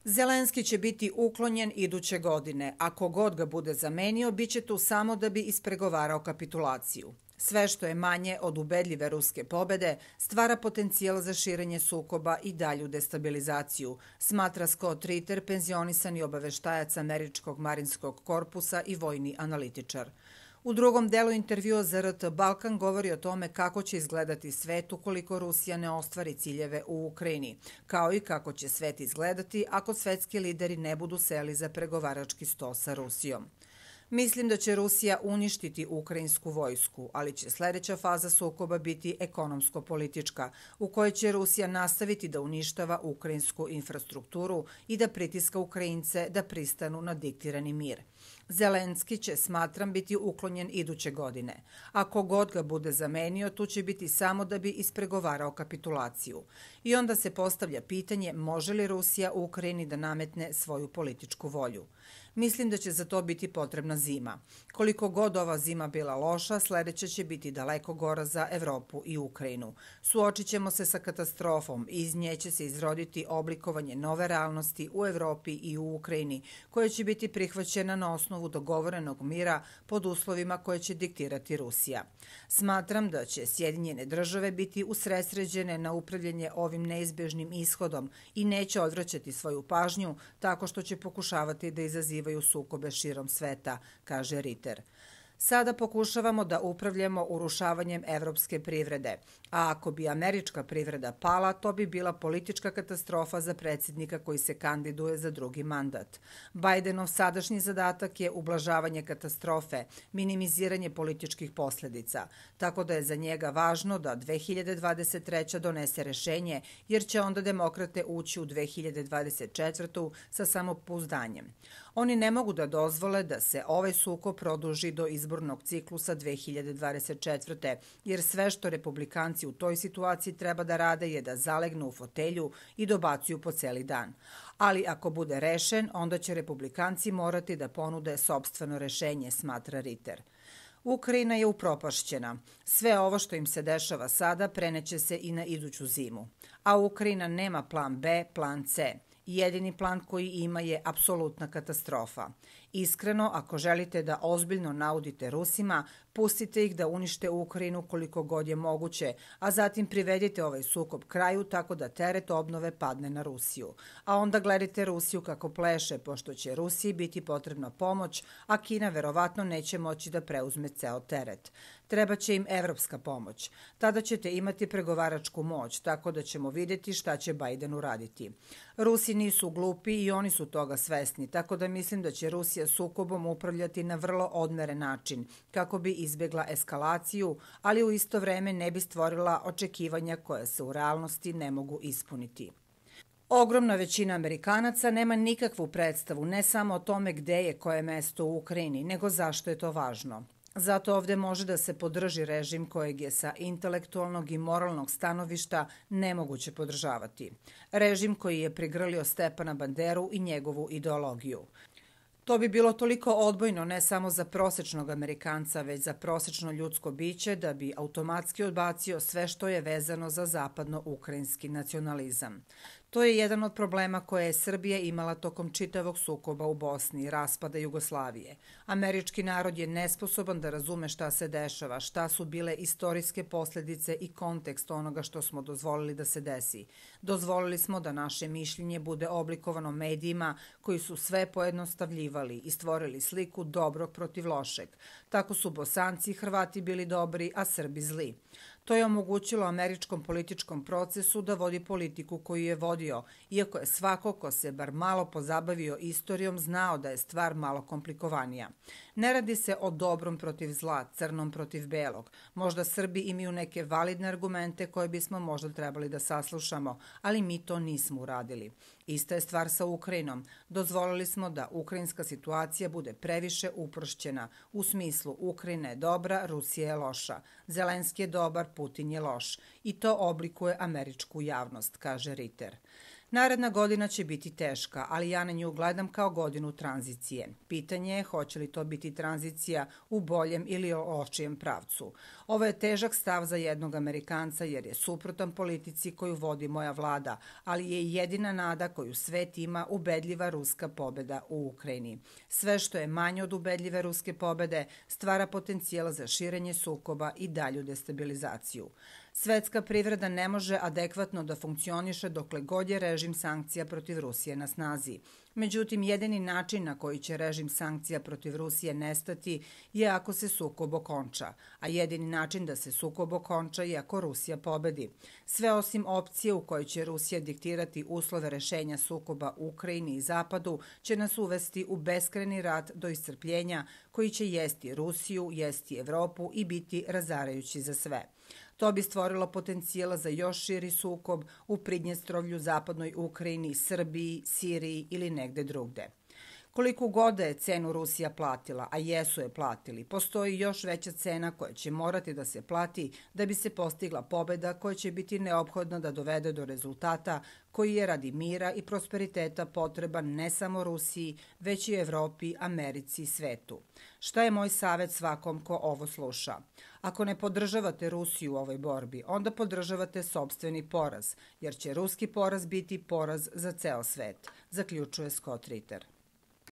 Zelenski će biti uklonjen iduće godine. Ako god ga bude zamenio, bit će tu samo da bi ispregovarao kapitulaciju. Sve što je manje od ubedljive ruske pobede stvara potencijal za širenje sukoba i dalju destabilizaciju, smatra Scott Ritter, penzionisani obaveštajac Američkog marinskog korpusa i vojni analitičar. U drugom delu intervjua za RT Balkan govori o tome kako će izgledati svet ukoliko Rusija ne ostvari ciljeve u Ukrajini, kao i kako će svet izgledati ako svetski lideri ne budu seli za pregovarački sto sa Rusijom. Mislim da će Rusija uništiti ukrajinsku vojsku, ali će sledeća faza sukoba biti ekonomsko-politička, u kojoj će Rusija nastaviti da uništava ukrajinsku infrastrukturu i da pritiska Ukrajince da pristanu na diktirani mir. Zelenski će, smatram, biti uklonjen iduće godine. Ako god ga bude zamenio, tu će biti samo da bi ispregovarao kapitulaciju. I onda se postavlja pitanje može li Rusija u Ukrajini da nametne svoju političku volju. Mislim da će za to biti potrebna zima. Koliko god ova zima bila loša, sledeća će biti daleko gora za Evropu i Ukrajinu. Suočit ćemo se sa katastrofom i iz nje će se izroditi oblikovanje nove realnosti u Evropi i u Ukrajini, koja će biti prihvaćena na osnovu dogovorenog mira pod uslovima koje će diktirati Rusija. Smatram da će Sjedinjene države biti usredsređene na upravljanje ovim neizbežnim ishodom i neće odvraćati svoju pažnju tako što će pokušavati da izazivaju sukobe širom sveta, kaže Ritter. Sada pokušavamo da upravljamo urušavanjem evropske privrede, a ako bi američka privreda pala, to bi bila politička katastrofa za predsjednika koji se kandiduje za drugi mandat. Bajdenov sadašnji zadatak je ublažavanje katastrofe, minimiziranje političkih posljedica, tako da je za njega važno da 2023. donese rešenje, jer će onda demokrate ući u 2024. sa samopouzdanjem. Oni ne mogu da dozvole da se ovaj sukob produži do izbornog ciklusa 2024. jer sve što republikanci u toj situaciji treba da rade je da zalegnu u fotelju i dobacuju po celi dan. Ali ako bude rešen, onda će republikanci morati da ponude sopstveno rešenje, smatra Ritter. Ukrajina je upropašćena. Sve ovo što im se dešava sada preneće se i na iduću zimu. A Ukrajina nema plan B, plan C. Jedini plan koji ima je apsolutna katastrofa. Iskreno, ako želite da ozbiljno naudite Rusima, pustite ih da unište Ukrajinu koliko god je moguće, a zatim privedite ovaj sukob kraju tako da teret obnove padne na Rusiju. A onda gledajte Rusiju kako pleše, pošto će Rusiji biti potrebna pomoć, a Kina verovatno neće moći da preuzme ceo teret. Treba će im evropska pomoć. Tada ćete imati pregovaračku moć, tako da ćemo vidjeti šta će Bajden uraditi. Rusi nisu glupi i oni su toga svesni, tako da mislim da će Rusija sukobom upravljati na vrlo odmeren način, kako bi izbjegla eskalaciju, ali u isto vreme ne bi stvorila očekivanja koja se u realnosti ne mogu ispuniti. Ogromna većina Amerikanaca nema nikakvu predstavu ne samo o tome gde je koje mesto u Ukrajini, nego zašto je to važno. Zato ovde može da se podrži režim kojeg je sa intelektualnog i moralnog stanovišta nemoguće podržavati. Režim koji je prigrlio Stepana Banderu i njegovu ideologiju. To bi bilo toliko odbojno ne samo za prosečnog Amerikanca, već za prosečno ljudsko biće da bi automatski odbacio sve što je vezano za zapadno-ukrajinski nacionalizam. To je jedan od problema koje je Srbija imala tokom čitavog sukoba u Bosni i raspada Jugoslavije. Američki narod je nesposoban da razume šta se dešava, šta su bile istorijske posljedice i kontekst onoga što smo dozvolili da se desi. Dozvolili smo da naše mišljenje bude oblikovano medijima koji su sve pojednostavljivali i stvorili sliku dobrog protiv lošeg. Tako su Bosanci i Hrvati bili dobri, a Srbi zli. To je omogućilo američkom političkom procesu da vodi politiku koju je vodio, iako je svako ko se bar malo pozabavio istorijom znao da je stvar malo komplikovanija. Ne radi se o dobrom protiv zla, crnom protiv belog. Možda Srbi imaju neke validne argumente koje bismo možda trebali da saslušamo, ali mi to nismo uradili. Ista je stvar sa Ukrajinom. Dozvolili smo da ukrajinska situacija bude previše uprošćena, u smislu Ukrajina je dobra, Rusija je loša. Zelenski je dobar, Putin je loš. I to oblikuje američku javnost, kaže Ritter. Naredna godina će biti teška, ali ja na nju gledam kao godinu tranzicije. Pitanje je hoće li to biti tranzicija u boljem ili lošijem pravcu. Ovo je težak stav za jednog Amerikanca jer je suprotan politici koju vodi moja vlada, ali je i jedina nada koju svet ima ubedljiva ruska pobeda u Ukrajini. Sve što je manje od ubedljive ruske pobede stvara potencijal za širenje sukoba i dalju destabilizaciju. Svetska privreda ne može adekvatno da funkcioniše dokle god je režim sankcija protiv Rusije na snazi. Međutim, jedini način na koji će režim sankcija protiv Rusije nestati je ako se sukob okonča, a jedini način da se sukob okonča je ako Rusija pobedi. Sve osim opcije u kojoj će Rusija diktirati uslove rešenja sukoba u Ukrajini i Zapadu će nas uvesti u beskrajni rat do iscrpljenja koji će jesti Rusiju, jesti Evropu i biti razarajući za sve. To bi stvorilo potencijala za još širi sukob u Pridnjestrovlju, zapadnoj Ukrajini, Srbiji, Siriji ili negde drugde. Koliko god da je cenu Rusija platila, a jesu je platili, postoji još veća cena koja će morati da se plati da bi se postigla pobeda koja će biti neophodna da dovede do rezultata koji je radi mira i prosperiteta potreban ne samo Rusiji, već i Evropi, Americi i svetu. Šta je moj savet svakom ko ovo sluša? Ako ne podržavate Rusiju u ovoj borbi, onda podržavate sopstveni poraz, jer će ruski poraz biti poraz za ceo svet, zaključuje Scott Ritter.